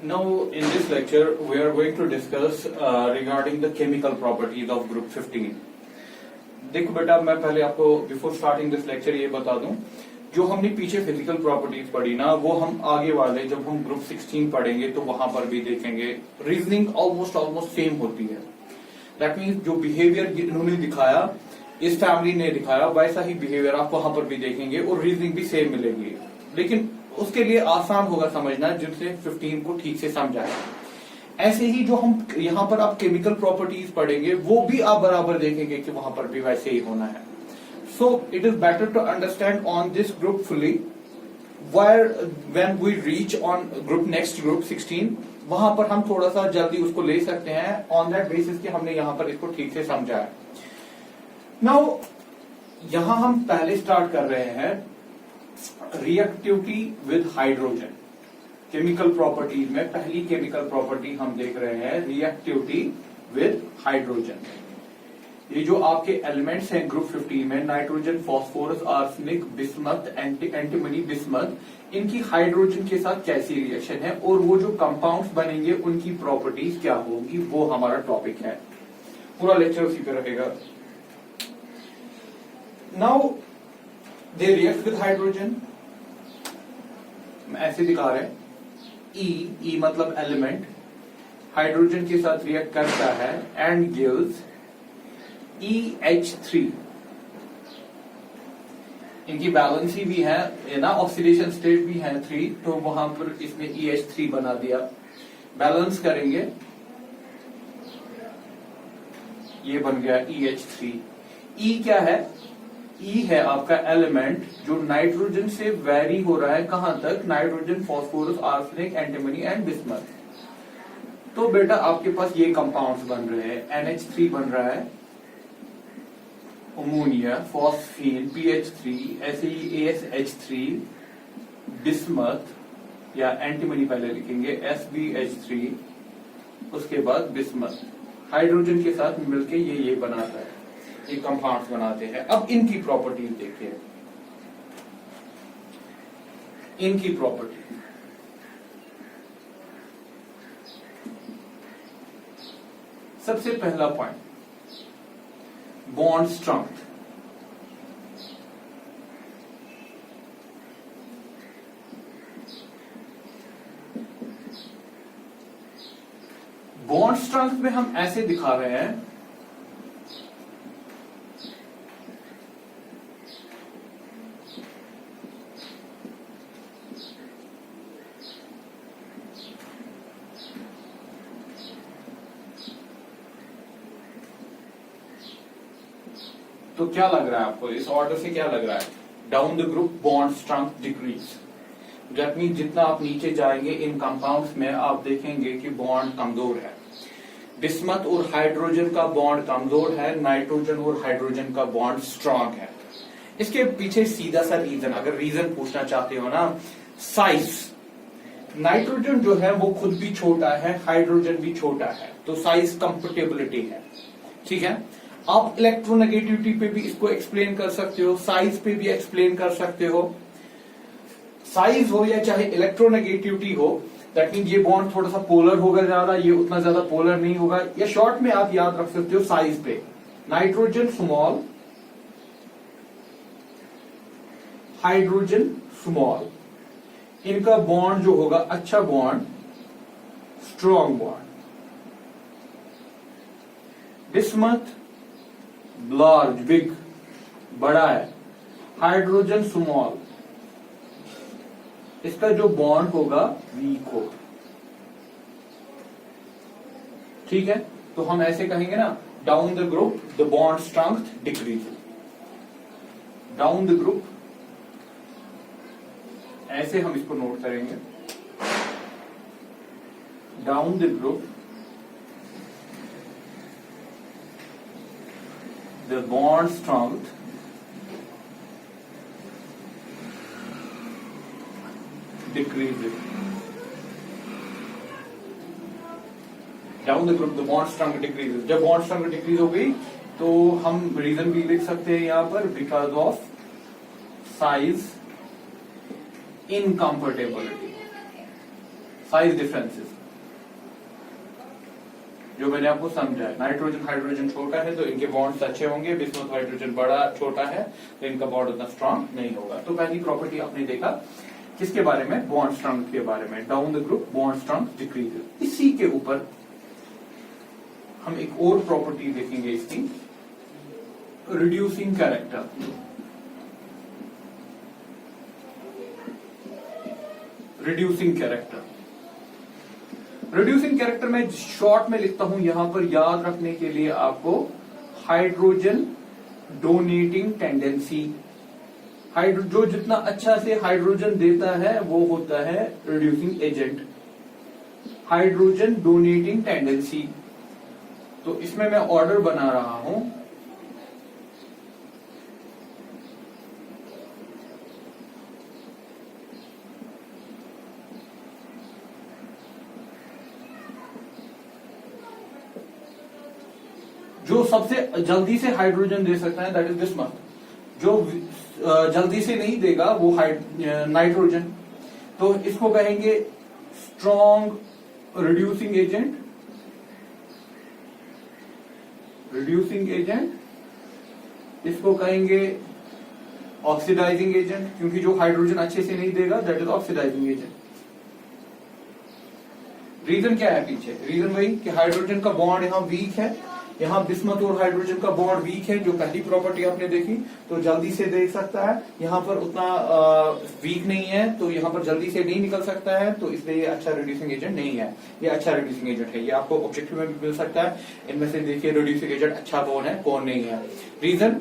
Now, in this lecture, we are going to discuss regarding the chemical properties of group 15. देखो बेटा, मैं पहले आपको बिफोर स्टार्टिंग दिस लेक्चर ये बता दूं, जो हमने पीछे फिजिकल प्रॉपर्टीज पढ़ी ना, वो हम आगे वाले जब हम ग्रुप 16 पढ़ेंगे तो वहां पर भी देखेंगे. रीजनिंग ऑलमोस्ट सेम होती है. दैट मीन्स जो बिहेवियर इन्होंने दिखाया, इस फैमिली ने दिखाया, वैसा ही बिहेवियर आप वहां पर भी देखेंगे और रीजनिंग भी सेम मिलेगी. लेकिन उसके लिए आसान होगा समझना जिनसे 15 को ठीक से समझाया. ऐसे ही जो हम यहाँ पर आप केमिकल प्रॉपर्टीज पढ़ेंगे वो भी आप बराबर देखेंगे कि वहां पर भी वैसे ही होना है. So it is better to understand on this group fully. Where when we reach on group next group 16, वहां पर हम थोड़ा सा जल्दी उसको ले सकते हैं ऑन दैट बेसिस कि हमने यहाँ पर इसको ठीक से समझा है. नाउ यहां हम पहले स्टार्ट कर रहे हैं reactivity with hydrogen. Chemical properties में पहली केमिकल प्रॉपर्टी हम देख रहे हैं रिएक्टिविटी विद हाइड्रोजन. ये जो आपके एलिमेंट्स हैं ग्रुप 15 में, nitrogen, phosphorus, arsenic, bismuth, antimony, bismuth, इनकी हाइड्रोजन के साथ कैसी रिएक्शन है और वो जो कंपाउंड्स बनेंगे उनकी प्रॉपर्टीज क्या होगी, वो हमारा टॉपिक है. पूरा लेक्चर उसी पे रहेगा. Now they react with hydrogen. ऐसे दिखा रहे हैं. ई मतलब एलिमेंट हाइड्रोजन के साथ रिएक्ट करता है एंड गिव्स EH3. इनकी बैलेंसी भी है ना, ऑक्सीडेशन स्टेट भी है 3, तो वहां पर इसमें EH3 बना दिया. बैलेंस करेंगे, ये बन गया EH3. E क्या है? E है आपका एलिमेंट जो नाइट्रोजन से वेरी हो रहा है. कहां तक? Nitrogen, phosphorus, arsenic, antimony and bismuth. तो बेटा आपके पास ये कंपाउंड्स बन रहे हैं. NH3 बन रहा है, अमोनिया, फॉस्फीन, PH3, ऐसे ही ASH3, बिस्मथ या एंटीमनी पहले लिखेंगे, SbH3, उसके बाद बिस्मथ. हाइड्रोजन के साथ मिलके ये बनाता है, ये कंपाउंड्स बनाते हैं. अब इनकी प्रॉपर्टीज देखिए. इनकी प्रॉपर्टी, सबसे पहला point, bond strength. Bond strength में हम ऐसे दिखा रहे हैं, तो क्या लग रहा है आपको इस ऑर्डर से? क्या लग रहा है? Down the group bond strength decrease. That mean जितना आप नीचे जाएंगे इन कंपाउंड्स में आप देखेंगे कि बॉन्ड कमजोर है. बिस्मथ और हाइड्रोजन का बॉन्ड कमजोर है, नाइट्रोजन और हाइड्रोजन का बॉन्ड स्ट्रांग है. इसके पीछे सीधा सा रीजन, अगर रीजन पूछना चाहते हो ना, साइज. नाइट्रोजन जो है वो खुद भी छोटा है, हाइड्रोजन भी छोटा है, तो साइज कंफर्टेबिलिटी है. ठीक है. आप इलेक्ट्रोनेगेटिविटी पे भी इसको एक्सप्लेन कर सकते हो, साइज पे भी एक्सप्लेन कर सकते हो. साइज हो या चाहे इलेक्ट्रोनेगेटिविटी हो, दैट मीन ये बॉन्ड थोड़ा सा पोलर होगा ज्यादा, ये उतना ज्यादा पोलर नहीं होगा. या शॉर्ट में आप याद रख सकते हो साइज पे, नाइट्रोजन स्मॉल, हाइड्रोजन स्मॉल. इनका बॉन्ड जो होगा अच्छा bond, strong bond. Bismuth large, big, बड़ा है. हाइड्रोजन स्मॉल, इसका जो बॉन्ड होगा वीक होगा. ठीक है. तो हम ऐसे कहेंगे ना, down the group the bond strength decrease. Down the group, ऐसे हम इसको नोट करेंगे. Down the group the bond strength decreases. Down the group the bond strength decreases. जब bond strength decrease हो गई तो हम रीजन भी लिख सकते हैं यहाँ पर, because of size incomfortability, size differences. जो मैंने आपको समझाया। नाइट्रोजन हाइड्रोजन छोटा है तो इनके बॉन्ड्स अच्छे होंगे, बिस्मुथ हाइड्रोजन बड़ा छोटा है तो इनका बॉन्ड उतना स्ट्रांग नहीं होगा। तो पहली प्रॉपर्टी आपने देखा किसके बारे में, बॉन्ड स्ट्रांग के बारे में, down the group bond strong decreases. इसी के ऊपर हम एक और प्रॉपर्टी देखेंगे इसकी, reducing character. Reducing character, reducing character में शॉर्ट में लिखता हूं यहां पर याद रखने के लिए आपको, हाइड्रोजन डोनेटिंग टेंडेंसी। जो जितना अच्छा से हाइड्रोजन देता है वो होता है reducing agent, hydrogen donating tendency. तो इसमें मैं ऑर्डर बना रहा हूं, जो सबसे जल्दी से हाइड्रोजन दे सकता है दैट इज बिस्मथ। जो जल्दी से नहीं देगा वो नाइट्रोजन। तो इसको कहेंगे strong reducing agent, reducing agent. इसको कहेंगे ऑक्सीडाइजिंग एजेंट, क्योंकि जो हाइड्रोजन अच्छे से नहीं देगा that is oxidising agent. Reason क्या है पीछे, रीजन वही कि हाइड्रोजन का बॉन्ड यहां वीक है, यहां बिस्मथ और हाइड्रोजन का बॉन्ड वीक है, जो पहली प्रॉपर्टी आपने देखी। तो जल्दी से देख सकता है, यहां पर उतना वीक नहीं है तो यहां पर जल्दी से नहीं निकल सकता है, तो इसलिए ये अच्छा रिड्यूसिंग एजेंट नहीं है। ये अच्छा रिड्यूसिंग एजेंट है, ये आपको ऑब्जेक्टिव में भी मिल सकता है। इनमें से देखिए रिड्यूसिंग एजेंट अच्छा कौन है कौन नहीं है। Reason,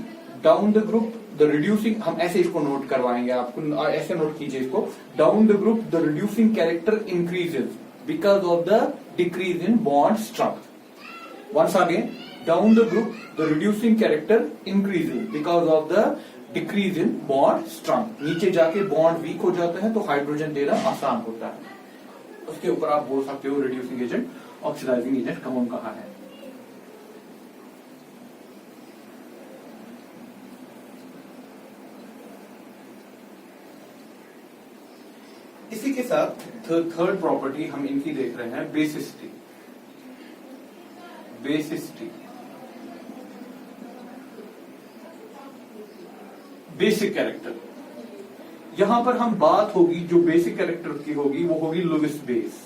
down the group the reducing, हम ऐसे इसको नोट करवाएंगे आपको, ऐसे नोट कीजिए इसको, down the group the reducing character increases because of the decrease in bond strength. Once again, down the group the reducing character increases because of the decrease in bond strength। नीचे जाके bond weak हो जाता है तो hydrogen देना आसान होता है। उसके ऊपर आप बोल सकते हो रिड्यूसिंग एजेंट, ऑक्सीडाइजिंग एजेंट कौन कहा है। इसी के साथ थर्ड प्रॉपर्टी हम इनकी देख रहे हैं, बेसिसिटी। Basicity, basic character. यहां पर हम बात होगी जो बेसिक कैरेक्टर की होगी वो होगी लुईस बेस।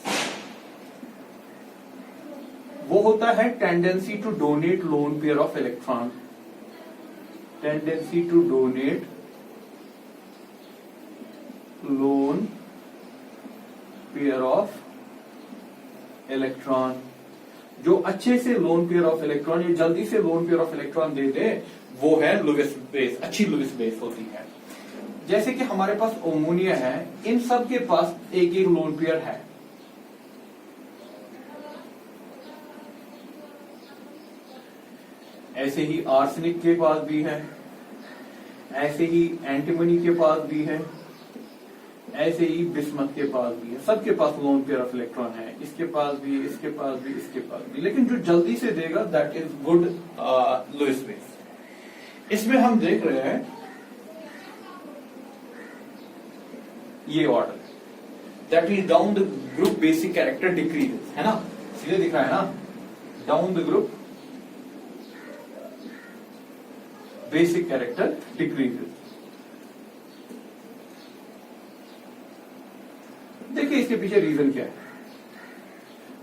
वो होता है tendency to donate lone pair of electron, tendency to donate lone pair of electron. जो अच्छे से लोन पेयर ऑफ इलेक्ट्रॉन या जल्दी से लोन पेयर ऑफ इलेक्ट्रॉन दे दे वो है लुईस बेस, अच्छी लुईस बेस होती है। जैसे कि हमारे पास अमोनिया है, इन सब के पास एक एक लोन पेयर है। ऐसे ही आर्सेनिक के पास भी है, ऐसे ही एंटीमनी के पास भी है, ऐसे ही बिस्मथ के पास भी है। सबके पास लोन पेयर ऑफ इलेक्ट्रॉन है, इसके पास भी, इसके पास भी, इसके पास भी। लेकिन जो जल्दी से देगा that is good Lewis base. इसमें हम देख रहे हैं ये order, that is down the group basic character decreases, है ना, सीधे दिख रहा है ना, down the group basic character decreases. देखिए इसके पीछे रीजन क्या है।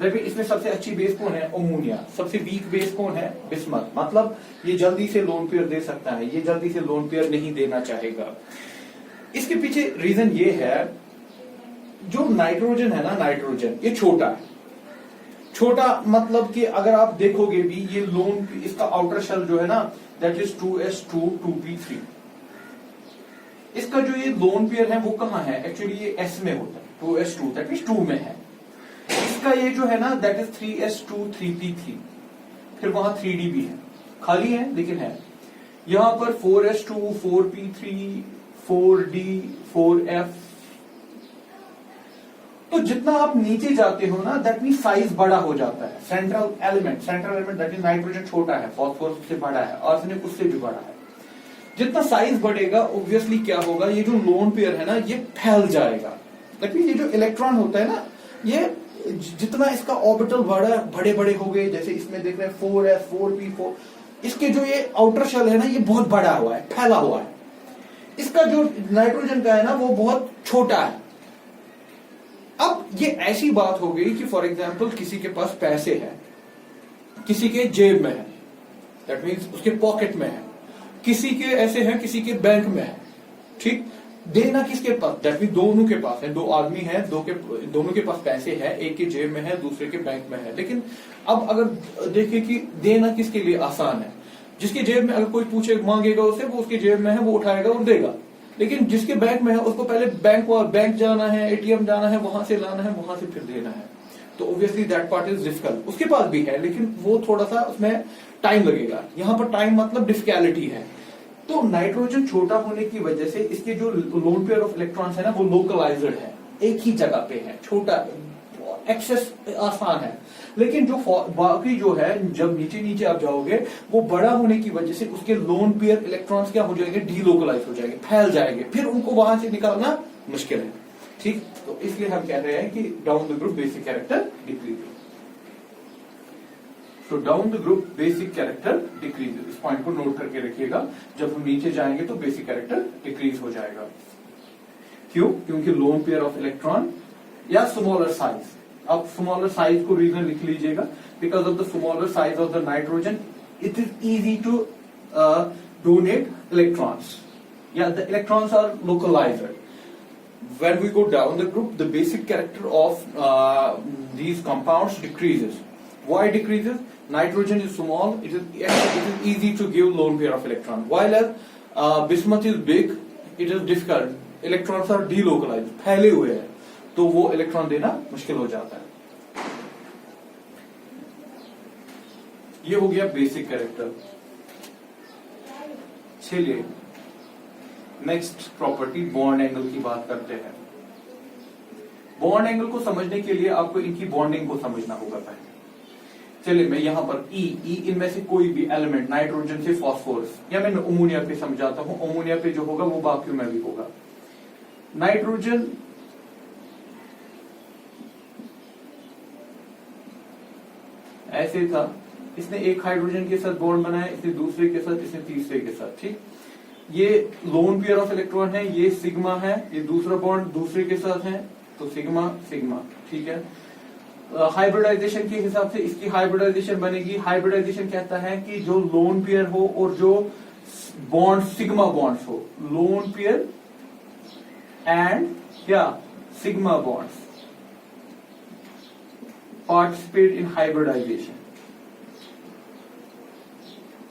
देखिए इसमें सबसे अच्छी बेस कौन है, अमोनिया। सबसे वीक बेस कौन है, बिस्मथ। मतलब ये जल्दी से लोन पेयर दे सकता है, ये जल्दी से लोन पेयर नहीं देना चाहेगा। इसके पीछे रीजन ये है, जो नाइट्रोजन है ना, नाइट्रोजन ये छोटा है। छोटा मतलब कि अगर आप देखोगे भी ये लोन, इसका आउटर शेल जो है ना दैट इज 2s2 2p3। इसका जो ये लोन पेयर है वो कहां है, एक्चुअली ये s में होता है, 2s2 दैट मींस 2 में है। इसका ये जो है ना दैट इज 3s2 3p3, फिर वहां 3d भी है, खाली है लेकिन है। यहां पर 4s2 4p3 4d 4f। तो जितना आप नीचे जाते हो ना दैट मीन साइज बड़ा हो जाता है। Central element that is nitrogen छोटा है, फॉस्फोरस उससे बड़ा है, आर्सेनिक उससे भी बड़ा है। जितना साइज बढ़ेगा ऑब्वियसली क्या होगा, ये जो लोन पेयर है ना ये फैल जाएगा। दैट मीन ये जो इलेक्ट्रॉन होता है ना ये जितना इसका ऑर्बिटल बड़े बड़े हो गए, जैसे इसमें देख रहे हैं 4s 4p4, इसके जो ये आउटर शेल है ना ये बहुत बड़ा हुआ है, फैला हुआ है। इसका जो नाइट्रोजन का है ना वो बहुत छोटा है। अब ये ऐसी बात हो गई कि फॉर एग्जाम्पल किसी के पास पैसे है, किसी के जेब में है, दैट मीन्स उसके पॉकेट में है, किसी के ऐसे है, किसी के बैंक में है, ठीक। देना किसके पास, दैट मीन दोनों के पास है, दो आदमी है, दोनों के पास पैसे है, एक के जेब में है, दूसरे के बैंक में है। लेकिन अब अगर देखें कि देना किसके लिए आसान है, जिसके जेब में अगर कोई पूछे मांगेगा उसे, वो उसके जेब में है, वो उठाएगा और देगा। लेकिन जिसके बैंक में है उसको पहले बैंक जाना है, एटीएम जाना है, वहां से लाना है, वहां से फिर देना है। तो obviously that part is difficult. उसके पास भी है लेकिन वो थोड़ा सा उसमें टाइम लगेगा। यहां पर टाइम मतलब डिफिकल्टी है। तो नाइट्रोजन छोटा होने की वजह से इसके जो लोन पेयर ऑफ इलेक्ट्रॉन्स है ना वो लोकलाइज्ड है, एक ही जगह पे है, छोटा, एक्सेस आसान है। लेकिन जो बाकी जो है, जब नीचे नीचे आप जाओगे, वो बड़ा होने की वजह से उसके लोन पेयर इलेक्ट्रॉन्स क्या हो जाएंगे, डीलोकलाइज हो जाएंगे, फैल जाएंगे, फिर उनको वहां से निकालना मुश्किल है, ठीक। तो इसलिए हम कह रहे हैं कि down the group basic character decrease. तो down the group basic character decrease, इस पॉइंट को नोट करके रखिएगा। जब हम नीचे जाएंगे तो बेसिक कैरेक्टर डिक्रीज हो जाएगा। क्यों? क्योंकि लोन पेयर ऑफ इलेक्ट्रॉन या स्मॉलर साइज, आप स्मॉलर साइज को रीजन लिख लीजिएगा, because of the smaller size of the nitrogen it is easy to donate electrons, या the electrons are localised. When we go down the group, the basic character of these compounds decreases. Why decreases? Nitrogen is small, it is easy to give lone pair of electron. While bismuth is big, it is difficult. Electrons are delocalized, फैले हुए हैं, तो वो electron देना मुश्किल हो जाता है। ये हो गया बेसिक कैरेक्टर। चलिए नेक्स्ट प्रॉपर्टी बॉन्ड एंगल की बात करते हैं। बॉन्ड एंगल को समझने के लिए आपको इनकी बॉन्डिंग को समझना होगा पहले। चलिए मैं यहां पर ई इनमें से कोई भी एलिमेंट, नाइट्रोजन से फास्फोरस, या मैं अमोनिया पे समझाता हूं, अमोनिया पे जो होगा वो बाकियों में भी होगा। नाइट्रोजन ऐसे था, इसने एक हाइड्रोजन के साथ बॉन्ड बनाया, इसने दूसरे के साथ, इसने तीसरे के साथ, ठीक। ये लोन पेयर ऑफ इलेक्ट्रॉन है, ये सिग्मा है, ये दूसरा बॉन्ड दूसरे के साथ है, तो सिग्मा सिग्मा, ठीक है। हाइब्रिडाइजेशन के हिसाब से इसकी हाइब्रिडाइजेशन बनेगी। हाइब्रिडाइजेशन कहता है कि जो लोन पेयर हो और जो बॉन्ड सिग्मा बॉन्ड्स हो, लोन पेयर एंड क्या sigma bonds participate in hybridisation,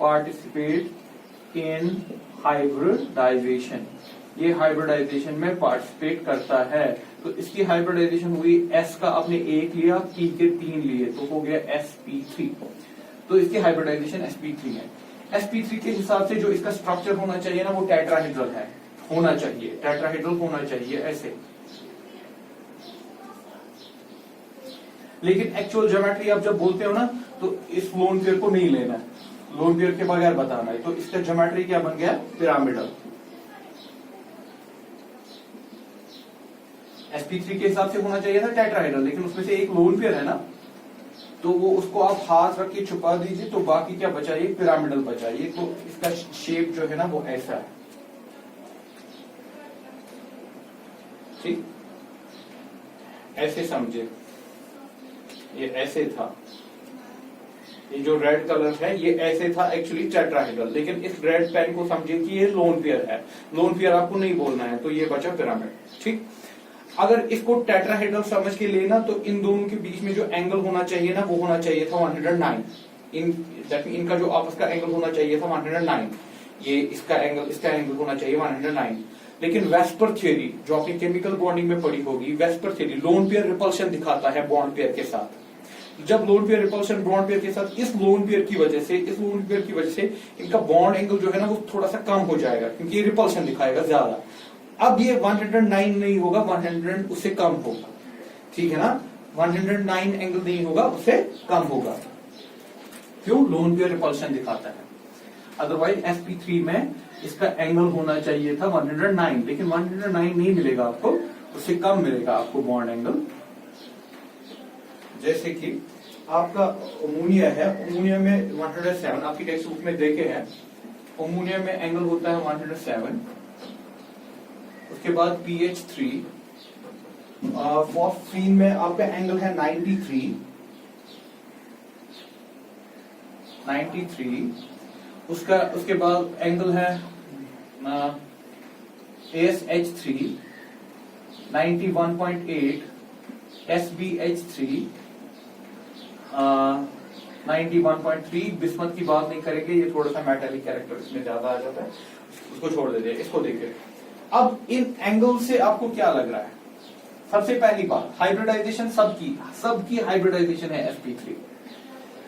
participate in hybridisation, ये हाइब्रिडाइजेशन में पार्टिसिपेट करता है। तो इसकी हाइब्रिडाइजेशन हुई, एस का आपने एक लिया, पी के 3 लिए, तो हो गया sp3। तो इसकी हाइब्रिडाइजेशन sp3 है। sp3 के हिसाब से जो इसका स्ट्रक्चर होना चाहिए ना वो टेट्राहेड्रल है, होना चाहिए, टेट्राहेड्रल होना चाहिए ऐसे। लेकिन एक्चुअल ज्योमेट्री आप जब बोलते हो ना तो इस लोन पेयर को नहीं लेना है, लोन पेयर के बगैर बताना है। तो इसका ज्योमेट्री क्या बन गया, पिरामिडल। sp3 के हिसाब से होना चाहिए था टेट्राहेड्रल, लेकिन उसमें से एक लोन पेयर है ना, तो वो उसको आप हाथ रख के छुपा दीजिए, तो बाकी क्या बचा, ये पिरामिडल बचा। ये तो इसका शेप जो है ना वो ऐसा है, ठीक, ऐसे समझे, ये ऐसे था। ये जो रेड कलर है ये ऐसे था एक्चुअली टेट्राहेड्रल, लेकिन इस रेड पेन को समझिए कि ये लोन पेयर है, लोन पेयर आपको नहीं बोलना है, तो ये बचा पिरामिड, ठीक। अगर इसको टेट्राहेड्रल समझ के लेना तो इन दोनों के बीच में जो एंगल होना चाहिए ना वो होना चाहिए था 109। इनका जो आपस का एंगल होना चाहिए था 109, ये इसका एंगल होना चाहिए 109। लेकिन वेस्पर थ्योरी जो आपने केमिकल बॉन्डिंग में पढ़ी होगी, VSEPR theory lone pair repulsion दिखाता है बॉन्ड पेयर के साथ। जब lone pair repulsion bond pair के साथ, इस लोन पेयर की वजह से इनका बॉन्ड एंगल जो है ना वो थोड़ा सा कम हो जाएगा, क्योंकि ये रिपल्शन दिखाएगा ज्यादा। अब ये 109 नहीं होगा, 100 उससे कम होगा, ठीक है ना। 109 एंगल नहीं होगा, उससे कम होगा। क्यों? लोन पेयर रिपल्शन दिखाता है। अदरवाइज sp3 में इसका एंगल होना चाहिए था 109, लेकिन 109 नहीं मिलेगा आपको, उससे कम मिलेगा आपको बॉन्ड एंगल। जैसे कि आपका अमोनिया है, अमोनिया में 107 आपकी टेक्स्ट बुक में देखे हैं, अमोनिया में एंगल होता है 107, उसके बाद PH3, फॉस्फीन में आपका एंगल है 93, उसके बाद एंगल है ASH3 91.8, SBH3 91.3। बिस्मत की बात नहीं करेंगे, ये थोड़ा सा मेटालिक कैरेक्टर इसमें ज्यादा आ जाता है, उसको छोड़ देते हैं। इसको देखिए, अब इन एंगल से आपको क्या लग रहा है? सबसे पहली बात, हाइब्रिडाइजेशन सबकी हाइब्रिडाइजेशन है sp3,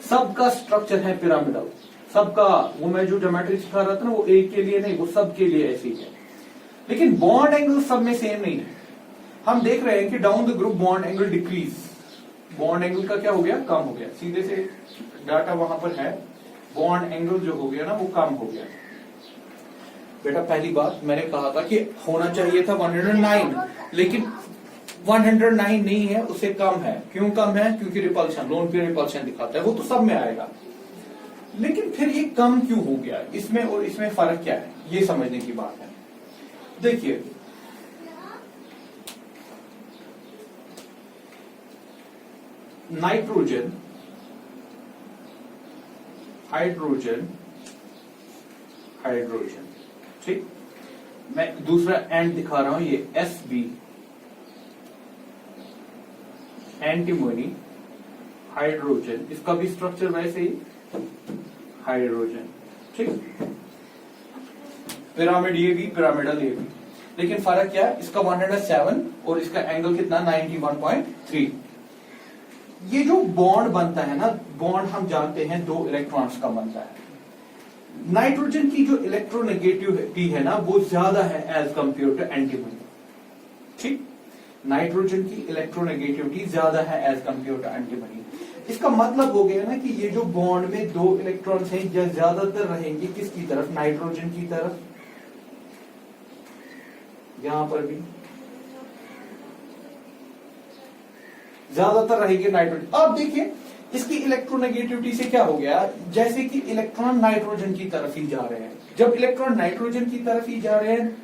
सबका स्ट्रक्चर है पिरामिडल, सबका। वो मैं जो ज्योमेट्री सिखा रहा था ना, वो एक के लिए नहीं, वो सबके लिए ऐसी है। लेकिन बॉन्ड एंगल सब में सेम नहीं है। हम देख रहे हैं कि down the group bond angle decrease, bond angle का क्या हो गया? कम हो गया। सीधे से डाटा वहां पर है, बॉन्ड एंगल जो हो गया ना वो कम हो गया। बेटा पहली बात मैंने कहा था कि होना चाहिए था 109, लेकिन 109 नहीं है, उससे कम है। क्यों कम है? क्योंकि रिपल्शन, लोन पे रिपल्शन दिखाता है, वो तो सब में आएगा। लेकिन फिर ये कम क्यों हो गया? इसमें और इसमें फर्क क्या है, ये समझने की बात है। देखिए, नाइट्रोजन, हाइड्रोजन, हाइड्रोजन, ठीक। मैं दूसरा एंड दिखा रहा हूं, ये Sb, एंटीमोनी, हाइड्रोजन, इसका भी स्ट्रक्चर वैसे ही हाइड्रोजन, ठीक। पिरामिड ये भी, पिरामिडल ये भी, लेकिन फर्क क्या है? इसका 107 और इसका एंगल कितना? 91.3। ये जो बॉन्ड बनता है ना, बॉन्ड हम जानते हैं 2 इलेक्ट्रॉन्स का बनता है। नाइट्रोजन की जो इलेक्ट्रोनेगेटिविटी है ना, वो ज्यादा है एज कंपेयर टू एंटीमोनी, ठीक। नाइट्रोजन की इलेक्ट्रोनेगेटिविटी ज्यादा है एज कंपेयर टू एंटीमोनी। इसका मतलब हो गया ना कि ये जो बॉन्ड में 2 इलेक्ट्रॉन्स हैं, ज्यादातर रहेंगे किसकी तरफ? नाइट्रोजन की तरफ। यहां पर भी ज्यादातर रहेंगे नाइट्रोजन। अब देखिए, इसकी इलेक्ट्रोनेगेटिविटी से क्या हो गया? जैसे कि इलेक्ट्रॉन नाइट्रोजन की तरफ ही जा रहे हैं। जब इलेक्ट्रॉन नाइट्रोजन की तरफ ही जा रहे हैं,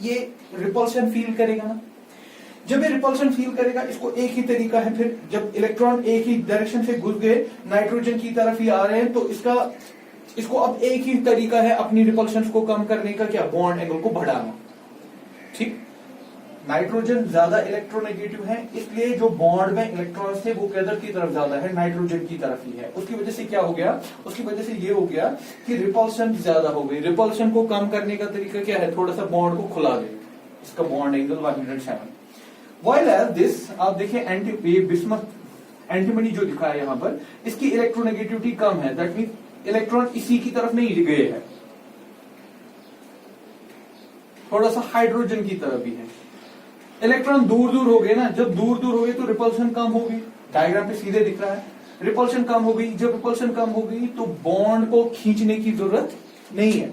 ये रिपल्शन फील करेगा ना। जब ये रिपल्शन फील करेगा, इसको एक ही तरीका है, फिर जब इलेक्ट्रॉन एक ही डायरेक्शन से घुस गए, नाइट्रोजन की तरफ ही आ रहे हैं, तो इसको अब एक ही तरीका है अपनी रिपल्शन को कम करने का, क्या? बॉन्ड एंगल को बढ़ाना, ठीक। नाइट्रोजन ज्यादा इलेक्ट्रोनेगेटिव है, इसलिए जो बॉन्ड में इलेक्ट्रॉन्स थे वो किधर की तरफ ज्यादा है? नाइट्रोजन की तरफ ही है। उसकी वजह से क्या हो गया? उसकी वजह से ये हो गया कि रिपल्शन ज्यादा हो गई। रिपल्शन को कम करने का तरीका क्या है? थोड़ा सा बॉन्ड को खुला दे। इसका bond angle 107। While as this, आप देखिए बिस्मथ एंटीमनी जो दिखा है यहां पर, इसकी इलेक्ट्रोनेगेटिविटी कम है। दैट मीन इलेक्ट्रॉन इसी की तरफ नहीं गए हैं, थोड़ा सा हाइड्रोजन की तरफ भी है। इलेक्ट्रॉन दूर दूर हो गए ना, जब दूर दूर हो गए तो रिपल्शन कम हो गई। डायग्राम पे सीधे दिख रहा है, रिपल्शन कम हो गई। जब रिपल्शन कम हो गई तो बॉन्ड को खींचने की जरूरत नहीं है,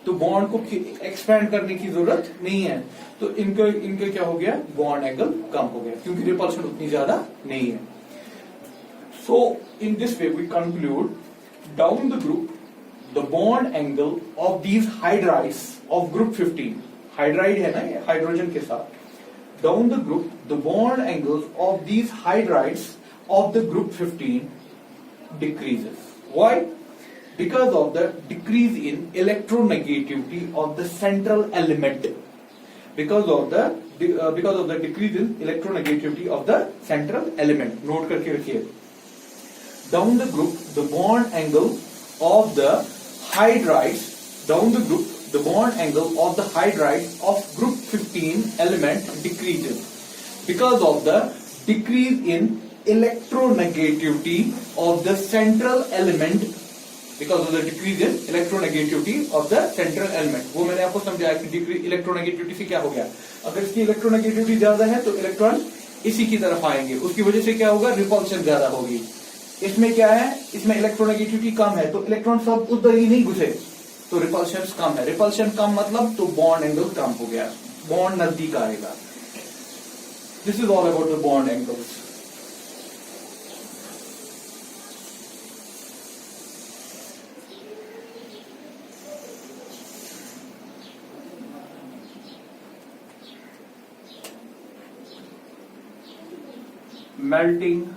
तो बॉन्ड को एक्सपैंड करने की जरूरत नहीं है। तो इनके क्या हो गया? बॉन्ड एंगल कम हो गया, क्योंकि रिपल्शन उतनी ज्यादा नहीं है। So in this way we conclude down the group the bond angle of these hydrides of group 15, hydride है ना ये हाइड्रोजन के साथ, down the group the bond angles of these hydrides of the group 15 decreases. Why? Because of the decrease in electronegativity of the central element. Because of the decrease in electronegativity of the central element. Note करके रखिए. Down the group the bond angle of the hydrides, down the group the bond angle of the hydrides of group 15 element decreases because of the decrease in electronegativity of the central element, because of the decrease in electronegativity of the central element. वो मैंने आपको समझाया कि electronegativity से क्या हो गया? अगर इसकी इलेक्ट्रोनेगेटिविटी ज्यादा है तो इलेक्ट्रॉन इसी की तरफ आएंगे, उसकी वजह से क्या होगा? रिपल्शन ज्यादा होगी। इसमें क्या है? इसमें इलेक्ट्रोनेगेटिविटी कम है, तो इलेक्ट्रॉन सब उधर ही नहीं घुसे, तो रिपल्शन कम है। रिपल्शन कम मतलब तो बॉन्ड एंगल कम हो गया, बॉन्ड नजदीक आएगा। This is all about the bond angles. melting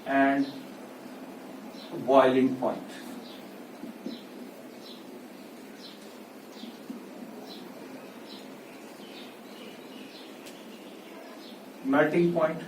and boiling point. Melting point,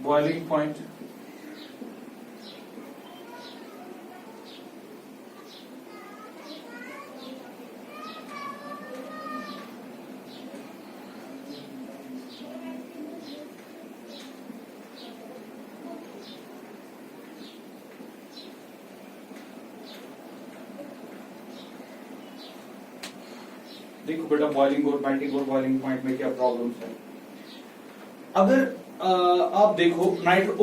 boiling point, देखो बेटा बॉइलिंग और मेल्टिंग और बॉइलिंग पॉइंट में क्या प्रॉब्लम्स है। अगर आप देखो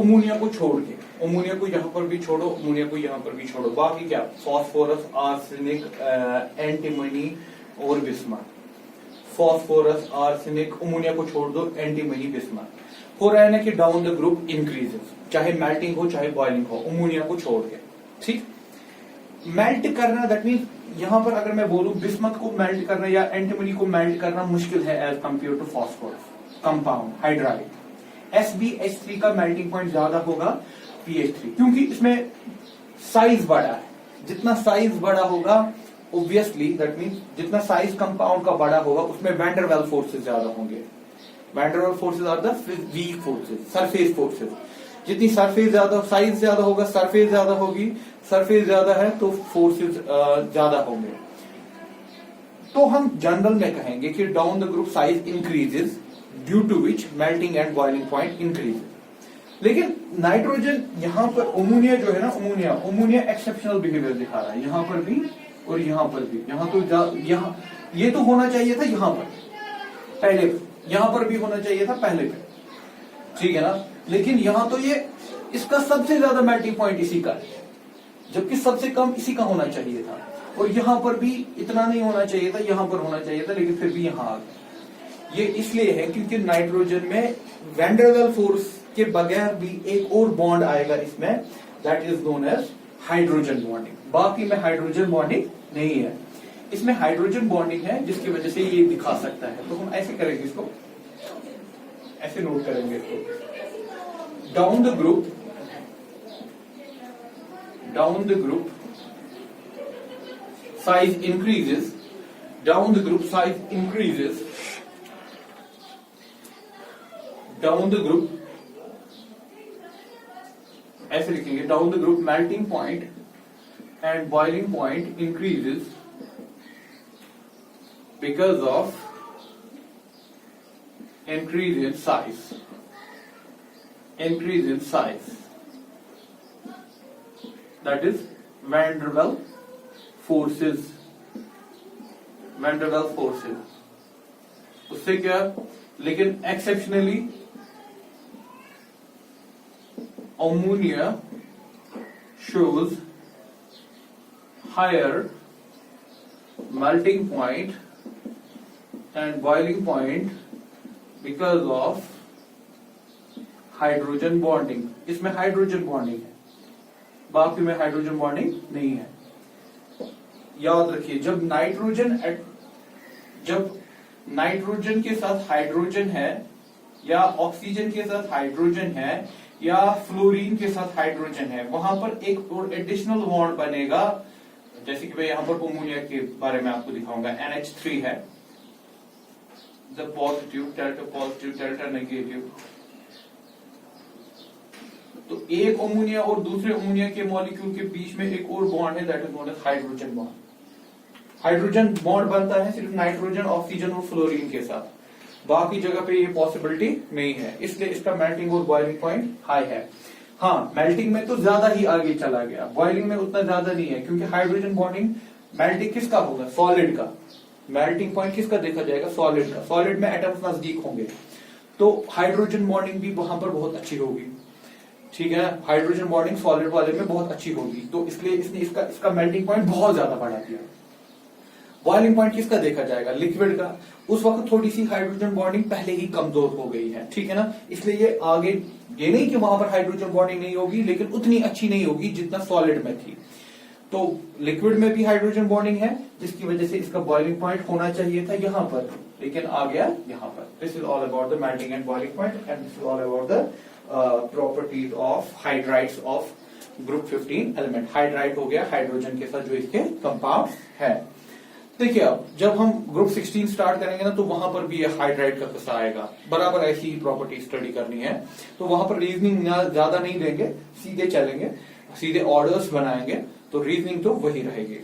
अमोनिया को छोड़ के, अमोनिया को यहां पर भी छोड़ो, अमोनिया को यहां पर भी छोड़ो, बाकी क्या फास्फोरस, आर्सेनिक, एंटीमनी और बिस्मथ। फास्फोरस, आर्सेनिक, अमोनिया को छोड़ दो, एंटीमनी, बिस्मथ। हो रहा है ना कि डाउन द ग्रुप इंक्रीजेस, चाहे मेल्टिंग हो चाहे बॉइलिंग हो, अमोनिया को छोड़ के। ठीक, मेल्ट करना दैट मीन यहां पर अगर मैं बोलूं बिस्मथ को मेल्ट करना या एंटीमनी को मेल्ट करना मुश्किल है as compare to phosphorus compound hydride. SbH3 का मेल्टिंग पॉइंट ज्यादा होगा PH3, क्योंकि इसमें साइज बड़ा है। जितना साइज बड़ा होगा ऑब्वियसली दैट मीन जितना साइज कंपाउंड का बड़ा होगा उसमें वैन डेर वाल्स फोर्सेस ज्यादा होंगे। Van der Waals forces are the weak forces, surface forces. जितनी सरफेस ज्यादा, साइज ज्यादा होगा, सरफेस ज्यादा होगी, सरफेस ज्यादा है तो फोर्सेस ज्यादा होंगे। तो हम जनरल में कहेंगे कि down the group size increases due to which melting and boiling point increases. लेकिन नाइट्रोजन यहां पर अमोनिया जो है ना, अमोनिया एक्सेप्शनल बिहेवियर दिखा रहा है, यहां पर भी और यहां पर भी। यहां तो यहां ये तो होना चाहिए था यहां पर पहले, यहां पर भी होना चाहिए था पहले पे, ठीक है ना। लेकिन यहां तो ये इसका सबसे ज्यादा मेल्टिंग पॉइंट इसी का है, जबकि सबसे कम इसी का होना चाहिए था। और यहां पर भी इतना नहीं होना चाहिए था, यहां पर होना चाहिए था, लेकिन फिर भी यहां आ गया। ये इसलिए है क्योंकि नाइट्रोजन में वैन डेर वाल्स फोर्स के बगैर भी एक और बॉन्ड आएगा इसमें, that is known as hydrogen bonding. बाकी में हाइड्रोजन बॉन्डिंग नहीं है, इसमें हाइड्रोजन बॉन्डिंग है जिसकी वजह से ये दिखा सकता है। तो हम ऐसे करेंगे, इसको ऐसे नोट करेंगे इसको। Down the group size increases, down the group size increases, down the group ऐसे लिखेंगे, down the group melting point and boiling point increases because of increase in size, increase in size, that is Van der Waals forces, Van der Waals forces। उससे क्या, लेकिन exceptionally ammonia shows higher melting point and boiling point because of hydrogen bonding. इसमें hydrogen bonding है, बाकी में hydrogen bonding नहीं है। याद रखिए, जब नाइट्रोजन के साथ हाइड्रोजन है या ऑक्सीजन के साथ हाइड्रोजन है या फ्लोरीन के साथ हाइड्रोजन है, वहां पर एक और एडिशनल बॉन्ड बनेगा। जैसे कि मैं यहां पर अमोनिया के बारे में आपको दिखाऊंगा, NH3 है, द पॉजिटिव डेल्टा नेगेटिव। तो एक अमोनिया और दूसरे अमोनिया के मॉलिक्यूल के बीच में एक और बॉन्ड है, that is known as hydrogen bond. Hydrogen bond बनता है सिर्फ नाइट्रोजन, ऑक्सीजन और फ्लोरीन के साथ, बाकी जगह पे ये पॉसिबिलिटी नहीं है, इसलिए इसका मेल्टिंग और बॉइलिंग पॉइंट हाई है। हाँ, मेल्टिंग में तो ज्यादा ही आगे चला गया, बॉइलिंग में उतना ज्यादा नहीं है, क्योंकि हाइड्रोजन बॉन्डिंग मेल्टिंग किसका होगा, सॉलिड का। मेल्टिंग पॉइंट किसका देखा जाएगा, सॉलिड का। सॉलिड में एटम्स नजदीक होंगे, तो हाइड्रोजन बॉन्डिंग भी वहां पर बहुत अच्छी होगी। ठीक है, हाइड्रोजन बॉन्डिंग सॉलिड वाले में बहुत अच्छी होगी, तो इसलिए इसने इसका मेल्टिंग पॉइंट बहुत ज्यादा बढ़ा दिया। बॉइलिंग पॉइंट किसका देखा जाएगा? लिक्विड का। उस वक्त थोड़ी सी हाइड्रोजन बॉन्डिंग पहले ही कमजोर हो गई है, ठीक है ना, इसलिए ये आगे, ये नहीं कि वहां पर हाइड्रोजन बॉन्डिंग नहीं होगी, लेकिन उतनी अच्छी नहीं होगी जितना सॉलिड में थी। तो लिक्विड में भी हाइड्रोजन बॉन्डिंग है, जिसकी वजह से इसका बॉइलिंग पॉइंट होना चाहिए था यहां पर, लेकिन आ गया यहां पर। This is all about the melting and boiling point, and this is all about the properties of hydrides of group 15 element. Hydride हो गया हाइड्रोजन के साथ जो इसके कंपाउंड है। देखिए, अब जब हम ग्रुप 16 स्टार्ट करेंगे ना, तो वहां पर भी ये हाइड्राइड का किस्सा आएगा, बराबर ऐसी ही प्रॉपर्टी स्टडी करनी है। तो वहां पर रीजनिंग ज्यादा नहीं देंगे, सीधे चलेंगे, सीधे ऑर्डर्स बनाएंगे, तो रीजनिंग तो वही रहेगी।